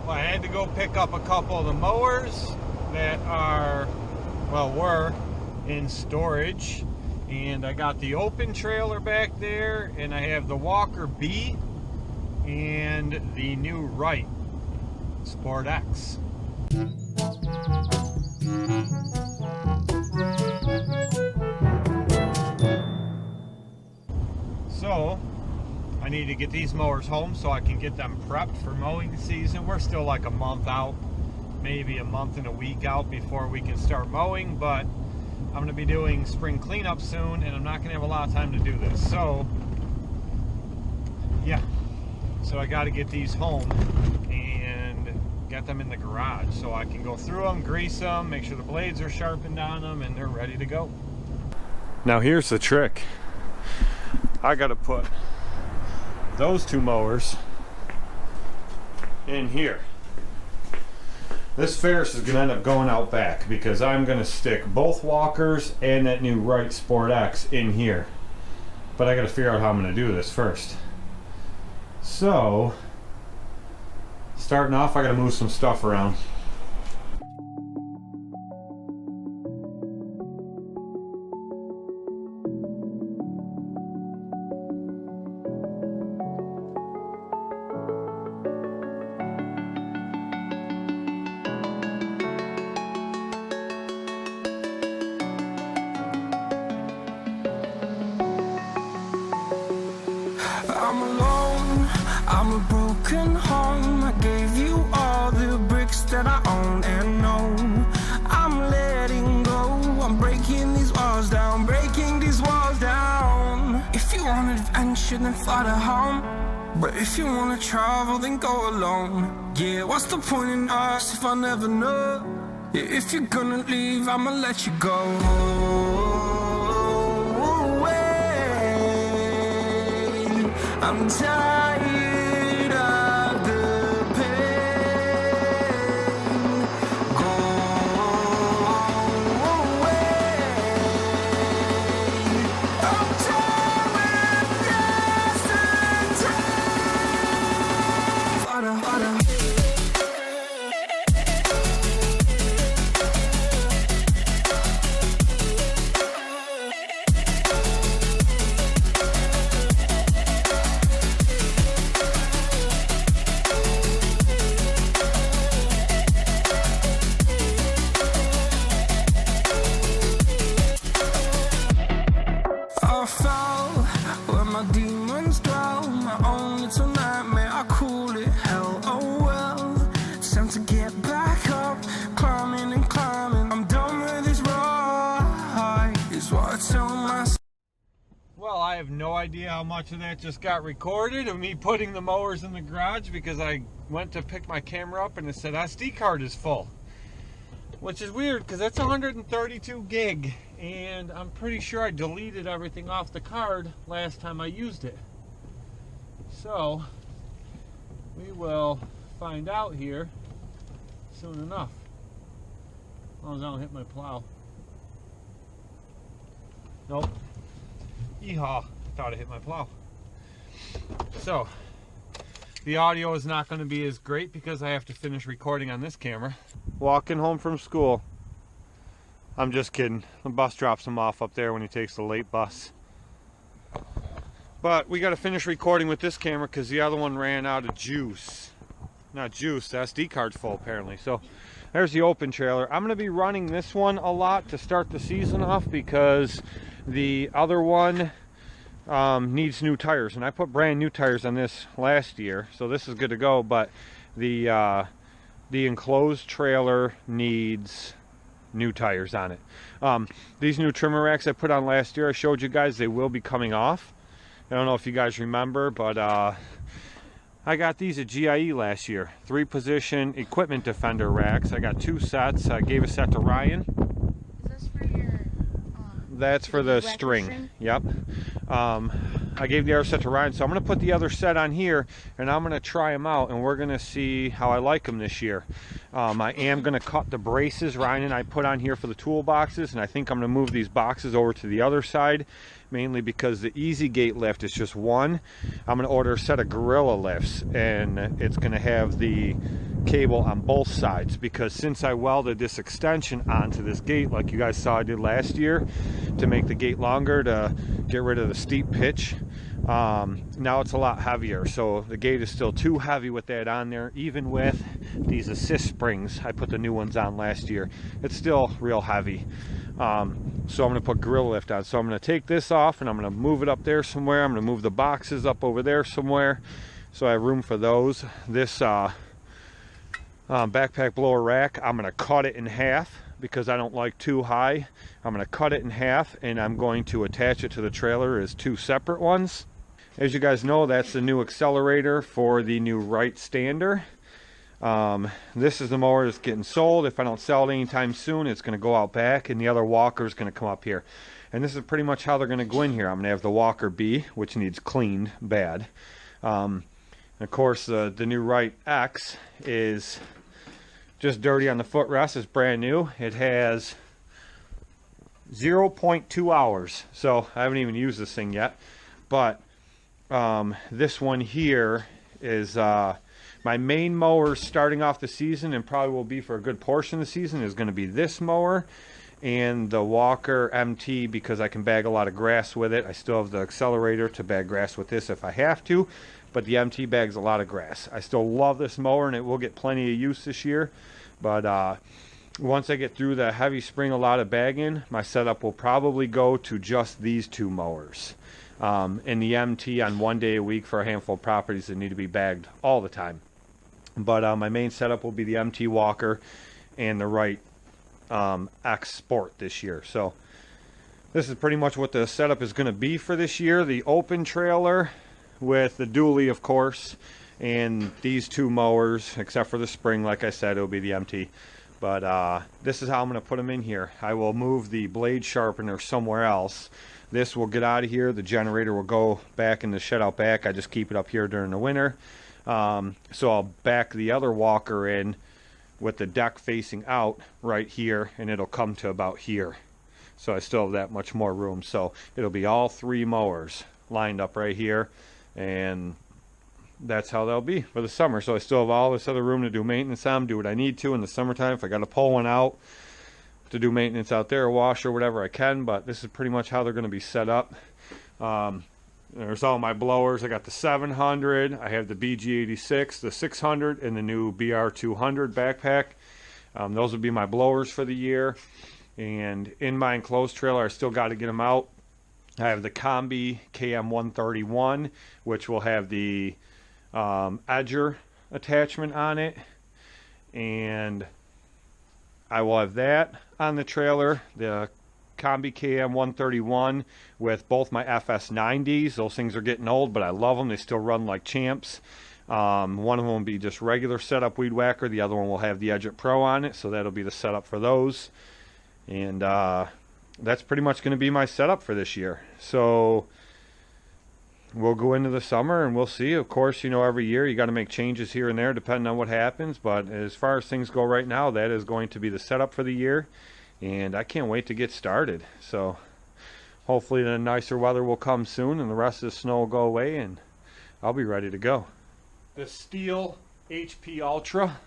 Well, I had to go pick up a couple of the mowers that are, well, were in storage. And I got the open trailer back there, and I have the Walker B and the new Wright Sport X. So I need to get these mowers home so I can get them prepped for mowing season. We're still like a month out, maybe a month and a week out before we can start mowing, but I'm going to be doing spring cleanup soon, and I'm not going to have a lot of time to do this. So yeah, so I got to get these home and get them in the garage so I can go through them, grease them, make sure the blades are sharpened on them, and they're ready to go. Now here's the trick. I got to put those two mowers in here. This Ferris is going to end up going out back because I'm going to stick both walkers and that new Wright Sport X in here. But I got to figure out how I'm going to do this first. So, starting off, I got to move some stuff around. I'm alone, I'm a broken home. I gave you all the bricks that I own and know. I'm letting go, I'm breaking these walls down, breaking these walls down. If you want adventure, then fly to home. But if you wanna travel, then go alone. Yeah, what's the point in us if I never know? Yeah, if you're gonna leave, I'ma let you go. I'm tired of the pain. Go away. I'm tired with yesterday. Fada, fada. Well, I have no idea how much of that just got recorded of me putting the mowers in the garage because I went to pick my camera up and it said SD card is full. Which is weird because that's 132 gig and I'm pretty sure I deleted everything off the card last time I used it. So, we will find out here soon enough. As long as I don't hit my plow. Nope. Yeehaw, thought I hit my plow. So, the audio is not going to be as great because I have to finish recording on this camera. Walking home from school. I'm just kidding. The bus drops him off up there when he takes the late bus. But we got to finish recording with this camera because the other one ran out of juice. Not juice, the SD card's full apparently. So, there's the open trailer. I'm going to be running this one a lot to start the season off because the other one needs new tires, and I put brand new tires on this last year, so this is good to go. But the enclosed trailer needs new tires on it. These new trimmer racks I put on last year, I showed you guys, they will be coming off. I don't know if you guys remember, but I got these at GIE last year. 3-position equipment defender racks. I got 2 sets. I gave a set to Ryan. Is this for your That's for the string. Yep. I gave the other set to Ryan, so I'm going to put the other set on here, and I'm going to try them out, and we're going to see how I like them this year. I am going to cut the braces Ryan and I put on here for the toolboxes, and I think I'm going to move these boxes over to the other side mainly because the easy gate lift is just one. I'm going to order a set of Gorilla lifts, and it's going to have the cable on both sides, because since I welded this extension onto this gate like you guys saw I did last year to make the gate longer to get rid of the steep pitch, now it's a lot heavier, so the gate is still too heavy with that on there. Even with these assist springs, I put the new ones on last year, it's still real heavy. So I'm going to put Gorilla Lift on. So I'm going to take this off and I'm going to move it up there somewhere. I'm going to move the boxes up over there somewhere so I have room for those. This backpack blower rack, I'm going to cut it in half because I don't like too high. I'm going to cut it in half and I'm going to attach it to the trailer as two separate ones. As you guys know, that's the new accelerator for the new right stander. This is the mower that's getting sold. If I don't sell it anytime soon, it's going to go out back and the other walker is going to come up here. And this is pretty much how they're going to go in here. I'm going to have the walker B, which needs cleaned bad. Of course, the new right X is just dirty on the footrest. It's brand new. It has 0.2 hours, so I haven't even used this thing yet. But this one here is my main mower starting off the season, and probably will be for a good portion of the season, is going to be this mower and the Walker MT, because I can bag a lot of grass with it. I still have the accelerator to bag grass with this if I have to, but the MT bags a lot of grass. I still love this mower and it will get plenty of use this year, but once I get through the heavy spring a lot of bagging, my setup will probably go to just these two mowers. And the MT on 1 day a week for a handful of properties that need to be bagged all the time. But my main setup will be the MT Walker and the right X Sport this year. So this is pretty much what the setup is going to be for this year. The open trailer with the dually, of course, and these two mowers, except for the spring, like I said, it'll be the MT. But this is how I'm going to put them in here. I will move the blade sharpener somewhere else. This will get out of here. The generator will go back in the shed out back. I just keep it up here during the winter. So I'll back the other walker in with the deck facing out right here, and it'll come to about here. So I still have that much more room. So it'll be all three mowers lined up right here, and that's how they'll be for the summer. So I still have all this other room to do maintenance on, do what I need to in the summertime. If I got to pull one out to do maintenance out there, wash or whatever, I can. But this is pretty much how they're going to be set up. There's all my blowers. I got the 700, I have the BG86, the 600, and the new BR200 backpack. Those would be my blowers for the year. And in my enclosed trailer, I still got to get them out. I have the Combi KM131, which will have the edger attachment on it, and I will have that on the trailer. The Combi KM131 with both my FS90s. Those things are getting old, but I love them. They still run like champs. One of them will be just regular setup weed whacker. The other one will have the Edge Pro on it, so that'll be the setup for those. And that's pretty much going to be my setup for this year. So we'll go into the summer and we'll see. Of course, you know, every year you got to make changes here and there depending on what happens. But as far as things go right now, that is going to be the setup for the year. And I can't wait to get started. So hopefully the nicer weather will come soon and the rest of the snow will go away and I'll be ready to go. The Steel HP Ultra,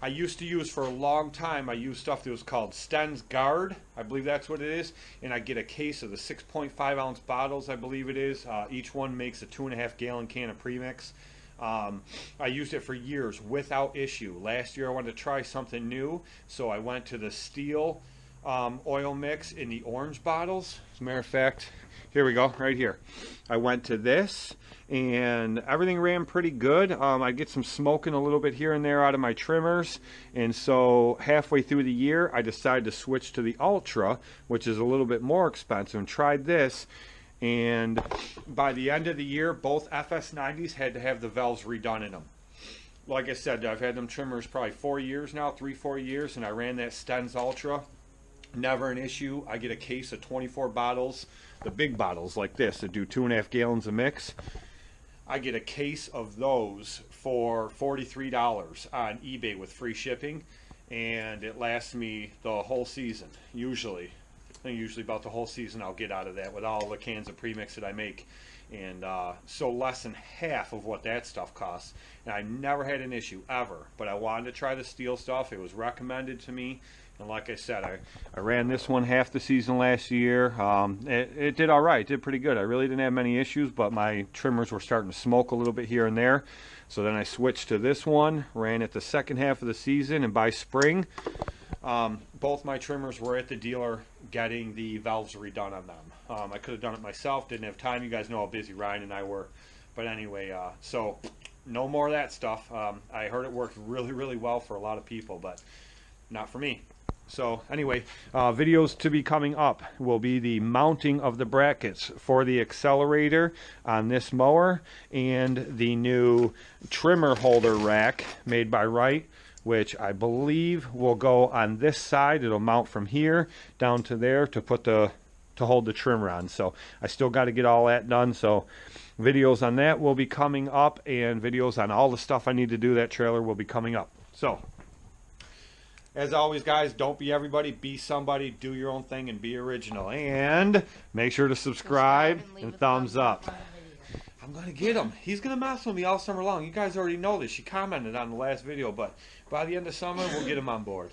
I used to use for a long time. I used stuff that was called Sten's Guard. I believe that's what it is. And I get a case of the 6.5 ounce bottles, I believe it is. Each one makes a 2.5 gallon can of premix. I used it for years without issue. Last year I wanted to try something new, so I went to the Steel oil mix in the orange bottles. As a matter of fact, here we go, right here. I went to this, and everything ran pretty good. I get some smoking a little bit here and there out of my trimmers, and so halfway through the year I decided to switch to the Ultra, which is a little bit more expensive, and tried this. And by the end of the year, both FS90s had to have the valves redone in them. Like I said, I've had them trimmers probably 4 years now, 3-4 years, and I ran that Sten's Ultra. Never an issue. I get a case of 24 bottles, the big bottles like this that do 2.5 gallons a mix. I get a case of those for $43 on eBay with free shipping, and it lasts me the whole season, usually. And usually about the whole season I'll get out of that with all the cans of premix that I make. And so less than half of what that stuff costs. And I never had an issue, ever. But I wanted to try the steel stuff. It was recommended to me. And like I said, I ran this one half the season last year. It did all right. It did pretty good. I really didn't have many issues, but my trimmers were starting to smoke a little bit here and there. So then I switched to this one, ran it the second half of the season, and by spring, both my trimmers were at the dealer getting the valves redone on them. I could have done it myself, didn't have time. You guys know how busy Ryan and I were. But anyway, so no more of that stuff. I heard it worked really, really well for a lot of people, but not for me. So anyway, videos to be coming up will be the mounting of the brackets for the accelerator on this mower and the new trimmer holder rack made by Wright, which I believe will go on this side. It'll mount from here down to there to hold the trimmer on. So I still got to get all that done. So videos on that will be coming up, and videos on all the stuff I need to do that trailer will be coming up. So as always, guys, don't be everybody, be somebody, do your own thing, and be original. And make sure to subscribe and thumbs up. I'm going to get him. He's going to mess with me all summer long. You guys already know this. She commented on the last video, but by the end of summer, we'll get him on board.